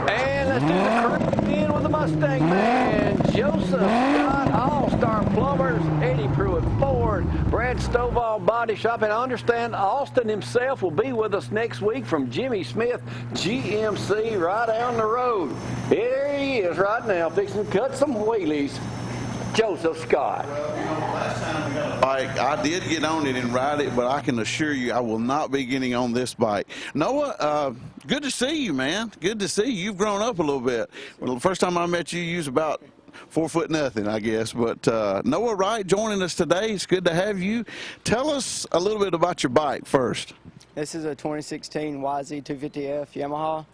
And let's do the crew in with the Mustang man, Joseph Scott, All-Star Plumbers, Eddie Pruitt Ford, Brad Stovall Body Shop, and I understand Austin himself will be with us next week from Jimmy Smith GMC right down the road. Here he is right now, fixing to cut some wheelies. Joseph Scott. Well, last time we got a bike, I did get on it and ride it, but I can assure you I will not be getting on this bike. Noah, good to see you, man. Good to see you. You've grown up a little bit. Well, the first time I met you, you was about 4 foot nothing, I guess. But Noah Wright joining us today. It's good to have you. Tell us a little bit about your bike first. This is a 2016 YZ250F Yamaha.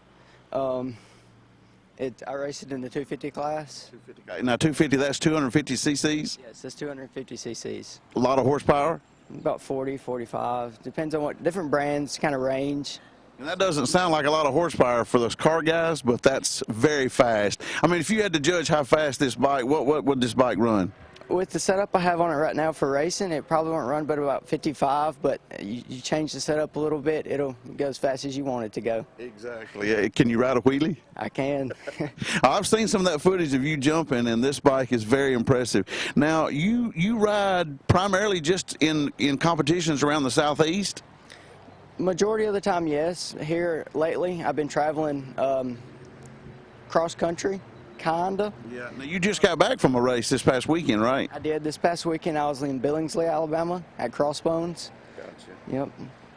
I race it in the 250 class. 250. Now, 250, that's 250 cc's? Yes, that's 250 cc's. A lot of horsepower? About 40, 45. Depends on what different brands kind of range. And that doesn't sound like a lot of horsepower for those car guys, but that's very fast. I mean, if you had to judge how fast this bike, what would this bike run? With the setup I have on it right now for racing, it probably won't run but about 55, but you change the setup a little bit, it'll go as fast as you want it to go. Exactly. Can you ride a wheelie? I can. I've seen some of that footage of you jumping, and this bike is very impressive. Now, you ride primarily just in competitions around the Southeast? Majority of the time, yes. Here lately, I've been traveling cross country. Kinda. Yeah. Now you just got back from a race this past weekend, right? I did. This past weekend I was in Billingsley, Alabama at Crossbones. Gotcha. Yep.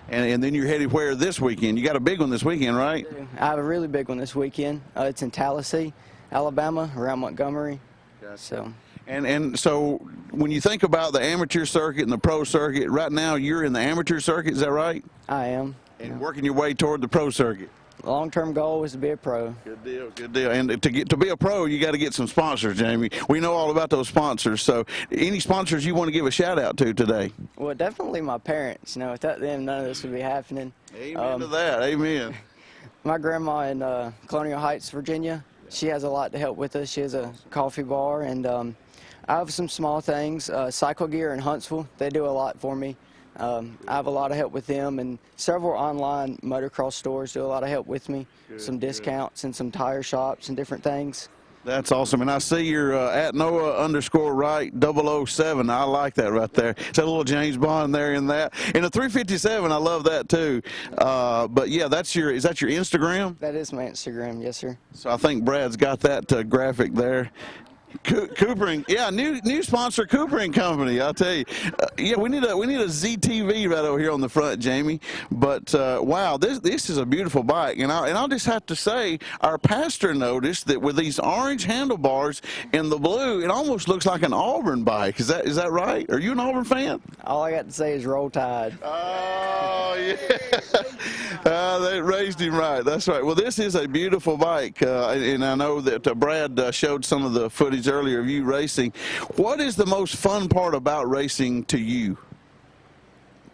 And then you're headed where this weekend? You got a big one this weekend, right? I have a really big one this weekend. It's in Tallahassee, Alabama, around Montgomery. Gotcha. So when you think about the amateur circuit and the pro circuit, right now you're in the amateur circuit, is that right? I am. And working your way toward the pro circuit. Long-term goal is to be a pro. Good deal, good deal. And to be a pro, you got to get some sponsors, Jamie. We know all about those sponsors. So, any sponsors you want to give a shout out to today? Well, definitely my parents. You know, without them, none of this would be happening. Amen to that. Amen. My grandma in Colonial Heights, Virginia, she has a lot to help with us. She has a coffee bar, and I have some small things. Cycle Gear in Huntsville, they do a lot for me. I have a lot of help with them, and several online motocross stores do a lot of help with me. Some discounts and some tire shops and different things. That's awesome. And I see you're at Noah_Wright 007. I like that right there. It's a little James Bond there in that. And the 357, I love that too. But yeah, is that your Instagram? That is my Instagram, yes, sir. So I think Brad's got that graphic there. Coopering, yeah, new sponsor, Coopering Company. I'll tell you, yeah, we need a ZTV right over here on the front, Jamie. But wow, this is a beautiful bike, and I'll just have to say, our pastor noticed that with these orange handlebars and the blue, it almost looks like an Auburn bike. Is that right? Are you an Auburn fan? All I got to say is Roll Tide. Oh yeah, they raised him right. That's right. Well, this is a beautiful bike, and I know that Brad showed some of the footage earlier of you racing. What is the most fun part about racing to you?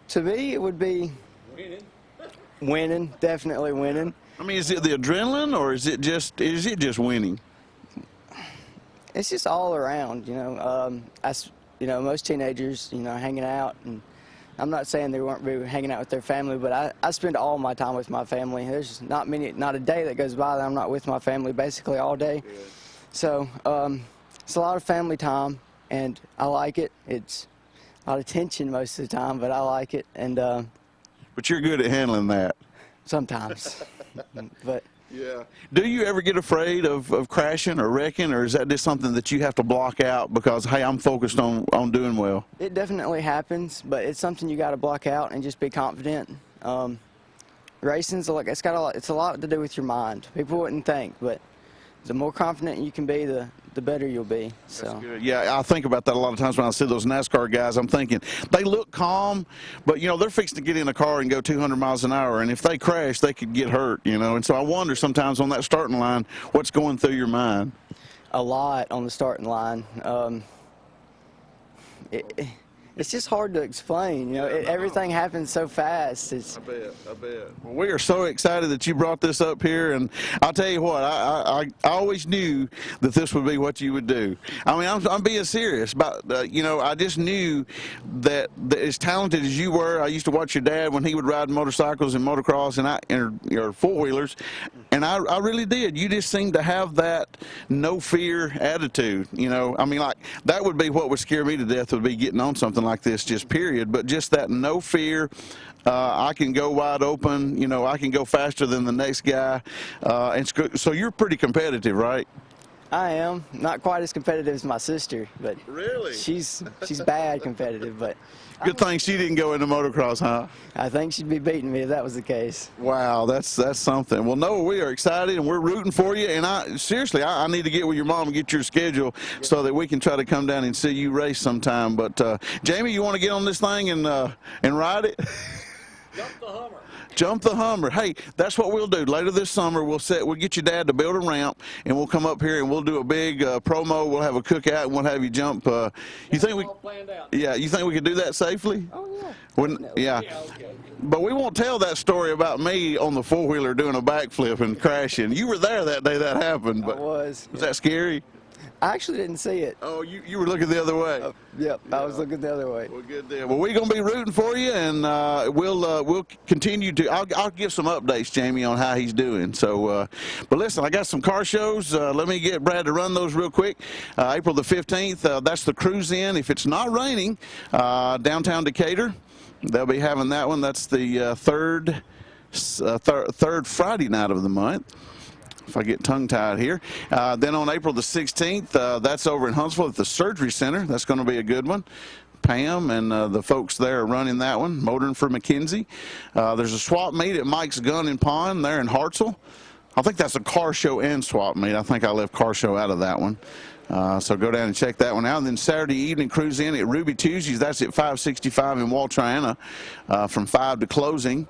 To me, it would be winning, definitely winning. I mean, is it the adrenaline, or is it just winning? It's just all around, you know. Most teenagers, hanging out, and I'm not saying they weren't hanging out with their family, but I spend all my time with my family. There's not a day that goes by that I'm not with my family, basically all day. Yeah. So it's a lot of family time, and I like it. It's a lot of tension most of the time, but I like it. And but you're good at handling that. Sometimes. But yeah. Do you ever get afraid of crashing or wrecking, or is that just something that you have to block out because, hey, I'm focused on doing well? It definitely happens, but it's something you got to block out and just be confident. Racing's it's a lot to do with your mind. People wouldn't think, but the more confident you can be, the better you'll be. So. That's good. Yeah, I think about that a lot of times when I see those NASCAR guys. I'm thinking they look calm, but they're fixing to get in a car and go 200 miles an hour, and if they crash, they could get hurt. And so I wonder sometimes on that starting line, what's going through your mind? A lot on the starting line. It It's just hard to explain. You know, everything happens so fast. I bet. Well, we are so excited that you brought this up here, and I'll tell you what, I always knew that this would be what you would do. I mean, I'm being serious about, you know, I just knew that as talented as you were, I used to watch your dad when he would ride motorcycles and motocross or four-wheelers, and I really did. You just seemed to have that no fear attitude, you know. I mean, like, that would be what would scare me to death, would be getting on something like this, just period. But just that no fear, I can go wide open, you know, I can go faster than the next guy. And so you're pretty competitive, right? I am not quite as competitive as my sister, but really, she's bad competitive. But good thing she didn't go into motocross, huh? I think she'd be beating me if that was the case. Wow, that's something. Well, Noah, we are excited and we're rooting for you. And seriously, I need to get with your mom and get your schedule so that we can try to come down and see you race sometime. But Jamie, you want to get on this thing and ride it? Jump the Hummer. Jump the Hummer. Hey, that's what we'll do. Later this summer, we'll get your dad to build a ramp, and we'll come up here and we'll do a big promo. We'll have a cookout, and we'll have you jump. You think we? All planned out. Yeah, you think we could do that safely? Oh yeah. Yeah. Okay. But we won't tell that story about me on the four-wheeler doing a backflip and crashing. You were there that day that happened. But I was. Was that scary? I actually didn't see it. Oh, you were looking the other way. Yep, I was looking the other way. Well, good deal. Well, we're going to be rooting for you, and we'll continue to. I'll give some updates, Jamie, on how he's doing. So, but listen, I got some car shows. Let me get Brad to run those real quick. April the 15th, that's the Cruise In. If it's not raining, downtown Decatur, they'll be having that one. That's the third Friday night of the month. If I get tongue-tied here. Then on April the 16th, that's over in Huntsville at the Surgery Center. That's going to be a good one. Pam and the folks there are running that one, motoring for McKenzie. There's a swap meet at Mike's Gun and Pond there in Hartselle. I think that's a car show and swap meet. I think I left car show out of that one. So go down and check that one out. And then Saturday evening, Cruise In at Ruby Tuesdays. That's at 565 in Waltriana from 5 to closing.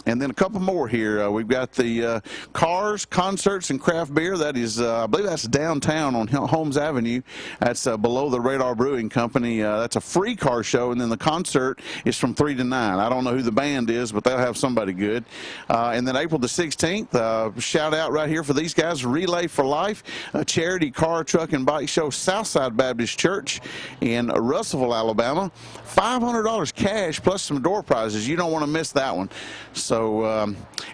And then a couple more here. We've got the Cars, Concerts, and Craft Beer. That is, I believe that's downtown on Holmes Avenue. That's below the Radar Brewing Company. That's a free car show, and then the concert is from 3 to 9. I don't know who the band is, but they'll have somebody good. And then April the 16th, shout out right here for these guys, Relay for Life, a charity car, truck, and bike show, Southside Baptist Church in Russellville, Alabama. $500 cash plus some door prizes. You don't want to miss that one. So,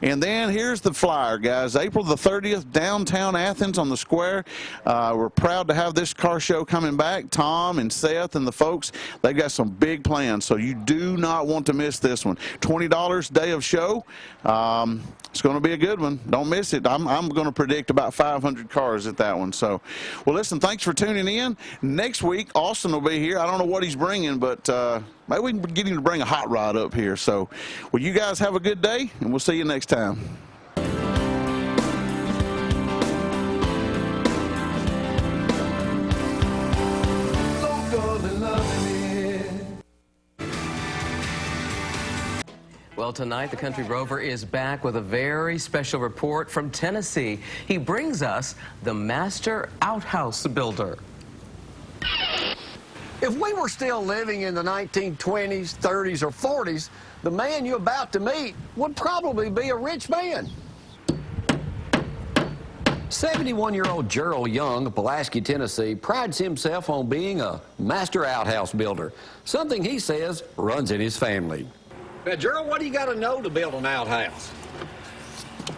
and then here's the flyer, guys. April the 30th, downtown Athens on the square. We're proud to have this car show coming back. Tom and Seth and the folks, they've got some big plans, so you do not want to miss this one. $20 day of show. It's going to be a good one. Don't miss it. I'm going to predict about 500 cars at that one. So, well, listen, thanks for tuning in. Next week, Austin will be here. I don't know what he's bringing, but maybe we can get him to bring a hot rod up here. So, well, you guys have a good day, and we'll see you next time. Well, tonight, the Country Rover is back with a very special report from Tennessee. He brings us the master outhouse builder. If we were still living in the 1920s, 30s, or 40s, the man you're about to meet would probably be a rich man. 71-year-old Gerald Young of Pulaski, Tennessee, prides himself on being a master outhouse builder, something he says runs in his family. Now, Gerald, what do you got to know to build an outhouse?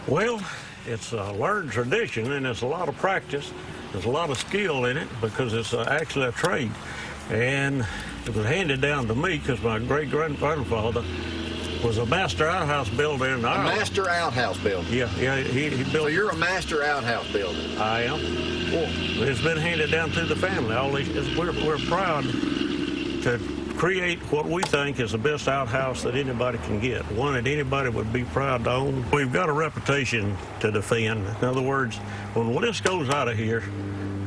Well, it's a learned tradition, and it's a lot of practice. There's a lot of skill in it because it's actually a trade. And it was handed down to me because my great-grandfather was a master outhouse builder in Ireland. A master outhouse builder? Yeah, he built. So you're a master outhouse builder? I am. Well, it's been handed down through the family. We're proud to create what we think is the best outhouse that anybody can get, one that anybody would be proud to own. We've got a reputation to defend. In other words, when this goes out of here,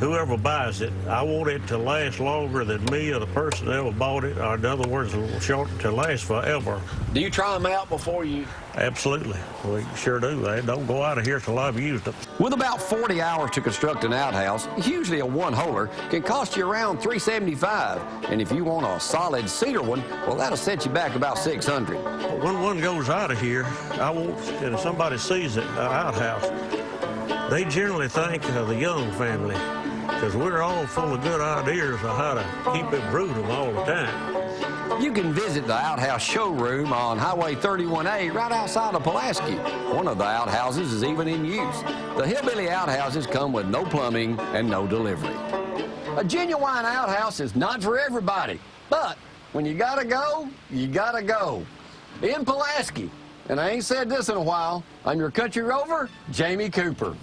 whoever buys it, I want it to last longer than me or the person that ever bought it, or in other words, to last forever. Do you try them out before you? Absolutely. We sure do. They don't go out of here till I've used them. With about 40 hours to construct an outhouse, usually a one-holer can cost you around $375. And if you want a solid cedar one, well, that'll set you back about $600. When one goes out of here, and if somebody sees an outhouse, they generally think of the Young family, because we're all full of good ideas of how to keep it brutal all the time. You can visit the outhouse showroom on Highway 31A right outside of Pulaski. One of the outhouses is even in use. The Hillbilly outhouses come with no plumbing and no delivery. A genuine outhouse is not for everybody, but when you gotta go, you gotta go. In Pulaski, and I ain't said this in a while, I'm your country rover, Jamie Cooper.